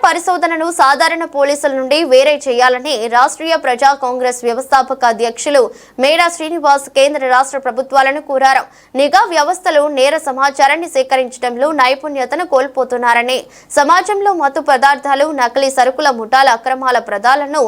పరిశోధనను సాధారణ పోలీసుల నుండి వేరే చేయాలని రాష్ట్రీయ ప్రజా కాంగ్రెస్ వ్యవస్థాపక అధ్యక్షులు మేడా శ్రీనివాస్ కేంద్ర రాష్ట్ర ప్రభుత్వాలను కోరారు. నిఘా వ్యవస్థలు నేర సమాచారాన్ని సేకరించడంలో నైపుణ్యతను కోల్పోతున్నారని, సమాజంలో మత్తు పదార్థాలు, నకిలీ సరుకుల ముఠాల అక్రమాల ప్రదాలను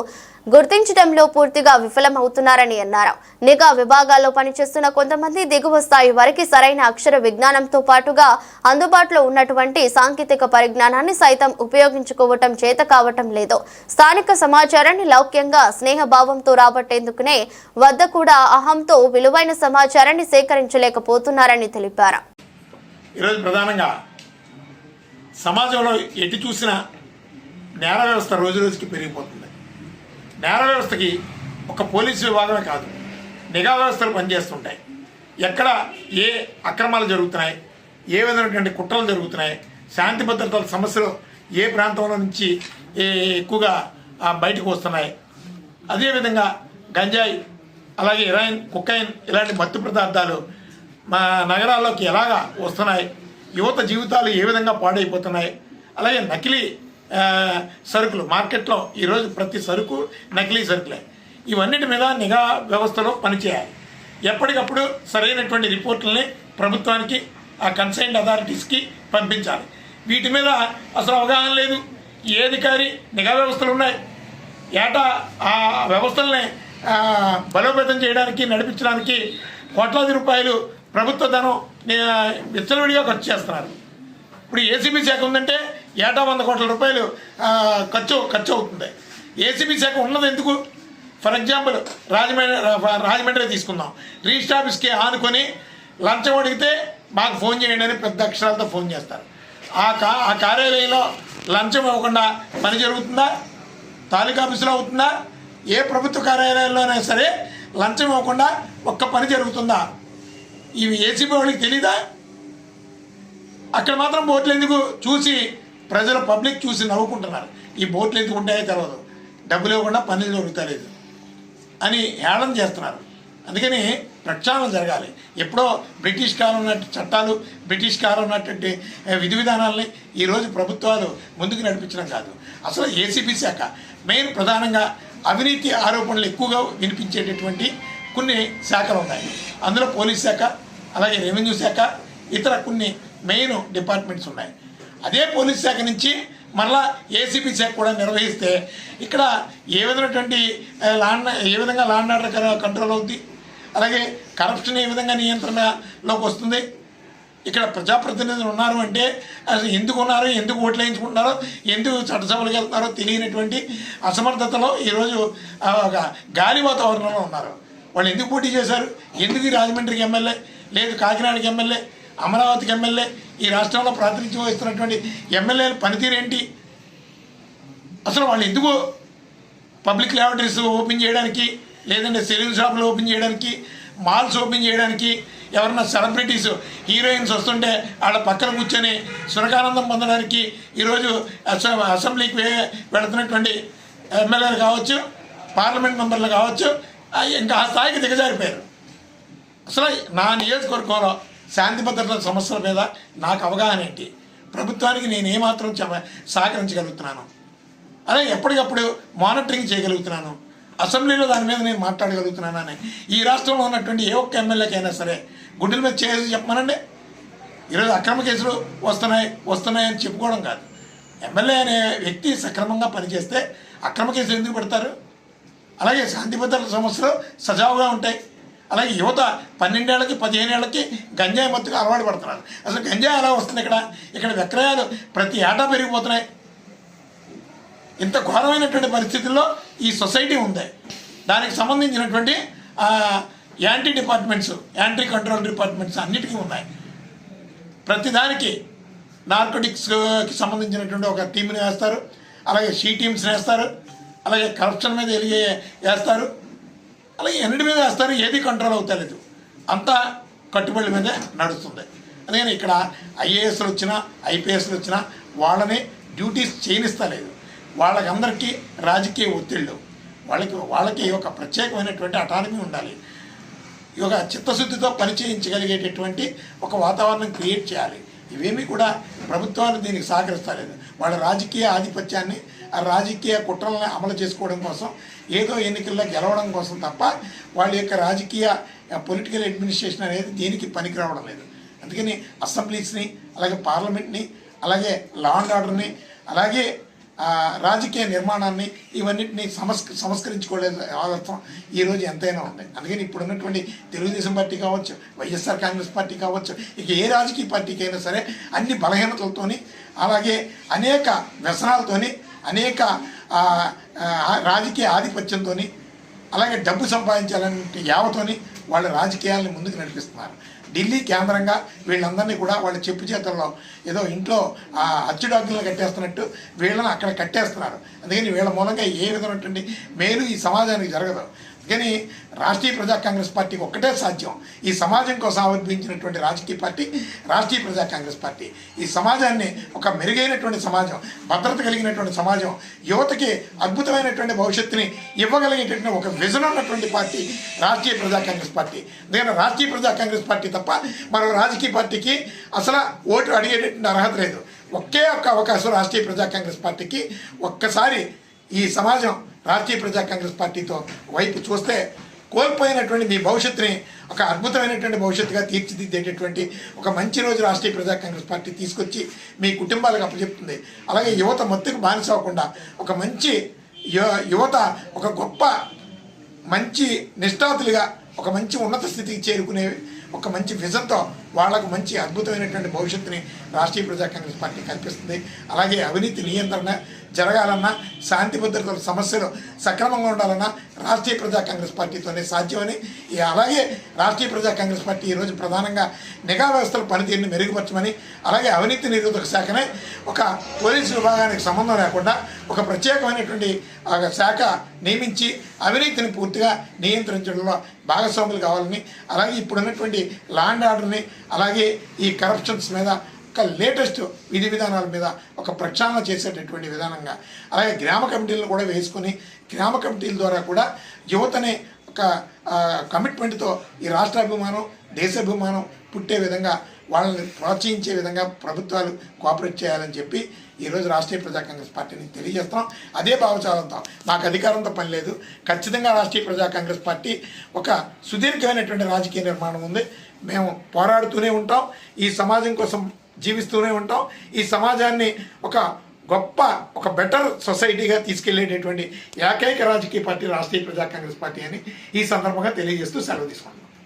గుర్తించడంలో పూర్తిగా విఫలమవుతున్నారని అన్నారు. నిఘా విభాగాల్లో పనిచేస్తున్న కొంతమంది దిగువ స్థాయి వారికి సరైన అక్షర విజ్ఞానంతో పాటుగా అందుబాటులో ఉన్నటువంటి సాంకేతిక పరిజ్ఞానాన్ని సైతం ఉపయోగించుకోవటం చేత కావటం లేదు. స్థానిక సమాచారాన్ని లౌక్యంగా స్నేహభావంతో రాబట్టేందుకునే వద్ద కూడా అహంతో విలువైన సమాచారాన్ని సేకరించలేకపోతున్నారని తెలిపారు. ఈరోజు ప్రధానంగా సమాజంలో ఎటు చూసినా నేర వ్యవస్థ రోజు రోజుకి పెరిగిపోతుంది. నేర వ్యవస్థకి ఒక పోలీసు విభాగమే కాదు, నిఘా వ్యవస్థలు పనిచేస్తుంటాయి. ఎక్కడ ఏ అక్రమాలు జరుగుతున్నాయి, ఏ విధమైనటువంటి కుట్రలు జరుగుతున్నాయి, శాంతి భద్రతల సమస్యలు ఏ ప్రాంతంలో నుంచి ఎక్కువగా బయటకు వస్తున్నాయి, అదేవిధంగా గంజాయి, అలాగే హెరాయిన్, కొకైన్ ఇలాంటి మత్తు పదార్థాలు మా నగరాల్లోకి ఎలాగా వస్తున్నాయి, యువత జీవితాలు ఏ విధంగా పాడైపోతున్నాయి, అలాగే నకిలీ సరుకులు మార్కెట్లో ఈరోజు ప్రతి సరుకు నకిలీ సరుకులే. ఇవన్నిటి మీద నిఘా వ్యవస్థలో పనిచేయాలి. ఎప్పటికప్పుడు సరైనటువంటి రిపోర్టులని ప్రభుత్వానికి, ఆ కన్సైన్డ్ అథారిటీస్కి పంపించాలి. వీటి మీద అసలు అవగాహన లేదు. ఏ అధికారి నిఘా వ్యవస్థలు ఉన్నాయి, ఏటా ఆ వ్యవస్థల్ని బలోపేతం చేయడానికి, నడిపించడానికి కోట్లాది రూపాయలు ప్రభుత్వ ధనం విచ్చలవిడిగా ఖర్చు చేస్తున్నారు. ఇప్పుడు ఏసీబీ శాఖ ఉందంటే ఏటా 100 కోట్ల రూపాయలు ఖర్చు అవుతుంది. ఏసీబీ శాఖ ఉన్నది ఎందుకు? ఫర్ ఎగ్జాంపుల్ రాజమండ్రి తీసుకుందాం. రిజిస్టర్ ఆఫీస్కి ఆనుకొని లంచం అడిగితే మాకు ఫోన్ చేయండి అని పెద్ద అక్షరాలతో ఫోన్ చేస్తారు. ఆ కార్యాలయంలో లంచం ఇవ్వకుండా పని జరుగుతుందా? తాలూకా ఆఫీసులో అవుతుందా? ఏ ప్రభుత్వ కార్యాలయంలోనైనా సరే లంచం ఇవ్వకుండా ఒక్క పని జరుగుతుందా? ఇవి ఏసీబీ వాళ్ళకి తెలీదా? అక్కడ మాత్రం బోట్లు ఎందుకు చూసి ప్రజలు పబ్లిక్ చూసి నవ్వుకుంటున్నారు. ఈ బోట్లు ఎందుకు ఉంటాయో తెలియదు, డబ్బులు ఇవ్వకుండా పనులు జరుగుతలేదు అని హేళన చేస్తున్నారు. అందుకని ప్రక్షాళన జరగాలి. ఎప్పుడో బ్రిటిష్ కాలం ఉన్నట్టు చట్టాలు, బ్రిటిష్ కాలం ఉన్నటువంటి విధి విధానాలని ఈరోజు ప్రభుత్వాలు ముందుకు నడిపించడం కాదు. అసలు ఏసీబీ శాఖ మెయిన్ ప్రధానంగా అవినీతి ఆరోపణలు ఎక్కువగా వినిపించేటటువంటి కొన్ని శాఖలు ఉన్నాయి. అందులో పోలీస్ శాఖ, అలాగే రెవెన్యూ శాఖ, ఇతర కొన్ని మెయిన్ డిపార్ట్మెంట్స్ ఉన్నాయి. అదే పోలీస్ శాఖ నుంచి మరలా ఏసీబీ శాఖ కూడా నిర్వహిస్తే ఇక్కడ ఏ విధమైనటువంటి ఏ విధంగా లా అండ్ ఆర్డర్ కంట్రోల్ అవుతుంది, అలాగే కరప్షన్ ఏ విధంగా నియంత్రణలోకి వస్తుంది. ఇక్కడ ప్రజాప్రతినిధులు ఉన్నారు అంటే అసలు ఎందుకు ఉన్నారు, ఎందుకు ఓట్లు వేయించుకుంటున్నారో, ఎందుకు చట్టసభలకు వెళ్తున్నారో తెలియనటువంటి అసమర్థతలో ఈరోజు గాలి వాతావరణంలో ఉన్నారు. వాళ్ళు ఎందుకు పోటీ చేశారు? ఎందుకు రాజమండ్రికి ఎమ్మెల్యే లేదు, కాకినాడకి ఎమ్మెల్యే, అమరావతికి ఎమ్మెల్యే, ఈ రాష్ట్రంలో ప్రాతినిధ్యం వహిస్తున్నటువంటి ఎమ్మెల్యేల పనితీరు ఏంటి? అసలు వాళ్ళు ఎందుకు పబ్లిక్ ల్యాబొరేటరీస్ ఓపెన్ చేయడానికి, లేదంటే సెలూన్ షాపులు ఓపెన్ చేయడానికి, మాల్స్ ఓపెన్ చేయడానికి, ఎవరన్నా సెలబ్రిటీస్ హీరోయిన్స్ వస్తుంటే వాళ్ళ పక్కన కూర్చొని సురకానందం పొందడానికి ఈరోజు అసెంబ్లీకి వెళుతున్నటువంటి ఎమ్మెల్యేలు కావచ్చు, పార్లమెంట్ మెంబర్లు కావచ్చు, ఇంకా ఆ స్థాయికి దిగజారిపోయారు. అసలు నా నియోజకవర్గంలో శాంతి భద్రతల సమస్యల మీద నాకు అవగాహన ఏంటి, ప్రభుత్వానికి నేను ఏమాత్రం సహకరించగలుగుతున్నాను, అలాగే ఎప్పటికప్పుడు మానిటరింగ్ చేయగలుగుతున్నాను, అసెంబ్లీలో దాని మీద నేను మాట్లాడగలుగుతున్నాను అని ఈ రాష్ట్రంలో ఉన్నటువంటి ఏ ఒక్క ఎమ్మెల్యేకైనా సరే గుడ్డల మీద చేసి చెప్పమనండి. ఈరోజు అక్రమ కేసులు వస్తున్నాయని చెప్పుకోవడం కాదు. ఎమ్మెల్యే అనే వ్యక్తి సక్రమంగా పనిచేస్తే అక్రమ కేసులు ఎందుకు పెడతారు? అలాగే శాంతి భద్రతల సమస్యలు సజావుగా ఉంటాయి. అలాగే యువత 12 ఏళ్ళకి 15 ఏళ్ళకి గంజాయి మత్తుకు అలవాటు పడుతున్నారు. అసలు గంజాయి ఎలా వస్తుంది? ఇక్కడ విక్రయాలు ప్రతి ఏటా పెరిగిపోతున్నాయి. ఇంత ఘోరమైనటువంటి పరిస్థితుల్లో ఈ సొసైటీ ఉంది. దానికి సంబంధించినటువంటి యాంటీ కంట్రోల్ డిపార్ట్మెంట్స్ అన్నిటికీ ఉన్నాయి. ప్రతిదానికి నార్కోటిక్స్కి సంబంధించినటువంటి ఒక టీంని వేస్తారు, అలాగే షీ టీమ్స్ని వేస్తారు, అలాగే కరప్షన్ మీద వేస్తారు, అలాగే ఎన్నిటి మీద వేస్తారు. ఏది కంట్రోల్ అవుతలేదు, అంతా కట్టుబడి మీదే నడుస్తుంది. అందుకని ఇక్కడ ఐఏఎస్లు వచ్చినా, ఐపీఎస్లు వచ్చినా వాళ్ళని డ్యూటీస్ చేయనిస్తలేదు. వాళ్ళకందరికీ రాజకీయ ఒత్తిళ్ళు, వాళ్ళకి ఒక ప్రత్యేకమైనటువంటి అటానమీ ఉండాలి. ఒక చిత్తశుద్ధితో పనిచేయించగలిగేటటువంటి ఒక వాతావరణం క్రియేట్ చేయాలి. ఇవేమీ కూడా ప్రభుత్వాలు దీనికి సహకరిస్తలేదు. వాళ్ళ రాజకీయ ఆధిపత్యాన్ని, ఆ రాజకీయ కుట్రలను అమలు చేసుకోవడం కోసం, ఏదో ఎన్నికల్లో గెలవడం కోసం తప్ప వాళ్ళ యొక్క రాజకీయ పొలిటికల్ అడ్మినిస్ట్రేషన్ అనేది దేనికి పనికి రావడం లేదు. అందుకని అసెంబ్లీస్ని, అలాగే పార్లమెంట్ని, అలాగే లా అండ్ ఆర్డర్ని, అలాగే రాజకీయ నిర్మాణాన్ని, ఇవన్నిటిని సంస్కరించుకోలేదు ఆలోచన ఈరోజు ఎంతైనా ఉంది. అందుకని ఇప్పుడు ఉన్నటువంటి తెలుగుదేశం పార్టీ కావచ్చు, వైఎస్ఆర్ కాంగ్రెస్ పార్టీ కావచ్చు, ఇక ఏ రాజకీయ పార్టీకి అయినా సరే అన్ని బలహీనతలతోని, అలాగే అనేక వ్యసనాలతోని, అనేక రాజకీయ ఆధిపత్యంతో, అలాగే డబ్బు సంపాదించాలనే యావతోని వాళ్ళ రాజకీయాలను ముందుకు నడిపిస్తున్నారు. ఢిల్లీ కేంద్రంగా వీళ్ళందరినీ కూడా వాళ్ళ చెప్పు చేతుల్లో ఏదో ఇంట్లో అచ్చుడాకులను కట్టేస్తున్నట్టు వీళ్ళని అక్కడ కట్టేస్తున్నారు. అందుకని వీళ్ళ మూలంగా ఏ విధమైనటువంటి మేలు ఈ సమాజానికి జరగదు. కానీ రాష్ట్రీయ ప్రజా కాంగ్రెస్ పార్టీకి ఒక్కటే సాధ్యం. ఈ సమాజం కోసం ఆవిర్భవించినటువంటి రాజకీయ పార్టీ రాష్ట్రీయ ప్రజా కాంగ్రెస్ పార్టీ. ఈ సమాజాన్ని ఒక మెరుగైనటువంటి సమాజం, భద్రత కలిగినటువంటి సమాజం, యువతకి అద్భుతమైనటువంటి భవిష్యత్తుని ఇవ్వగలిగేటటువంటి ఒక విజన్ ఉన్నటువంటి పార్టీ రాష్ట్రీయ ప్రజా కాంగ్రెస్ పార్టీ. అందుకని రాష్ట్రీయ ప్రజా కాంగ్రెస్ పార్టీ తప్ప మరో రాజకీయ పార్టీకి అసలు ఓటు అడిగేటటువంటి అర్హత లేదు. ఒకే ఒక్క అవకాశం రాష్ట్రీయ ప్రజా కాంగ్రెస్ పార్టీకి. ఒక్కసారి ఈ సమాజం రాష్ట్రీయ ప్రజా కాంగ్రెస్ పార్టీతో వైపు చూస్తే కోల్పోయినటువంటి మీ భవిష్యత్తుని ఒక అద్భుతమైనటువంటి భవిష్యత్తుగా తీర్చిదిద్దేటటువంటి ఒక మంచి రోజు రాష్ట్రీయ ప్రజా కాంగ్రెస్ పార్టీ తీసుకొచ్చి మీ కుటుంబాలకు అప్పచెప్తుంది. అలాగే యువత మత్తుకు బానిస అవ్వకుండా ఒక మంచి యువత ఒక గొప్ప మంచి నిష్ఠాతులుగా ఒక మంచి ఉన్నత స్థితికి చేరుకునే ఒక మంచి విజన్తో వాళ్లకు మంచి అద్భుతమైనటువంటి భవిష్యత్తుని రాష్ట్రీయ ప్రజా కాంగ్రెస్ పార్టీ కల్పిస్తుంది. అలాగే అవినీతి నియంత్రణ జరగాలన్నా, శాంతి భద్రతల సమస్యలు సక్రమంగా ఉండాలన్నా రాష్ట్రీయ ప్రజా కాంగ్రెస్ పార్టీతోనే సాధ్యమని, అలాగే రాష్ట్రీయ ప్రజా కాంగ్రెస్ పార్టీ ఈరోజు ప్రధానంగా నిఘా వ్యవస్థల పనితీరుని మెరుగుపరచమని, అలాగే అవినీతి నిరోధక శాఖనే ఒక పోలీసు విభాగానికి సంబంధం లేకుండా ఒక ప్రత్యేకమైనటువంటి శాఖ నియమించి అవినీతిని పూర్తిగా నియంత్రించడంలో భాగస్వాములు కావాలని, అలాగే ఇప్పుడున్నటువంటి లా అండ్ ఆర్డర్ని, అలాగే ఈ కరప్షన్స్ మీద ఒక లేటెస్ట్ విధి విధానాల మీద ఒక ప్రక్షాళన చేసేటటువంటి విధానంగా, అలాగే గ్రామ కమిటీలను కూడా వేసుకొని గ్రామ కమిటీల ద్వారా కూడా యువతని ఒక కమిట్మెంట్తో ఈ రాష్ట్రాభిమానం, దేశాభిమానం పుట్టే విధంగా వాళ్ళని ప్రోత్సహించే విధంగా ప్రభుత్వాలు కోఆపరేట్ చేయాలని చెప్పి ఈరోజు రాష్ట్రీయ ప్రజా కాంగ్రెస్ పార్టీని తెలియజేస్తున్నాం. అదే భావచాలంతో మాకు అధికారంతో పని లేదు. ఖచ్చితంగా రాష్ట్రీయ ప్రజా కాంగ్రెస్ పార్టీ ఒక సుదీర్ఘమైనటువంటి రాజకీయ నిర్మాణం ఉంది. మేము పోరాడుతూనే ఉంటాం, ఈ సమాజం కోసం జీవిస్తూనే ఉంటాం. ఈ సమాజాన్ని ఒక బెటర్ సొసైటీగా తీసుకెళ్లేటటువంటి ఏకైక రాజకీయ పార్టీ రాష్ట్రీయ ప్రజా కాంగ్రెస్ పార్టీ అని ఈ సందర్భంగా తెలియజేస్తూ సెలవు తీసుకుంటున్నాం.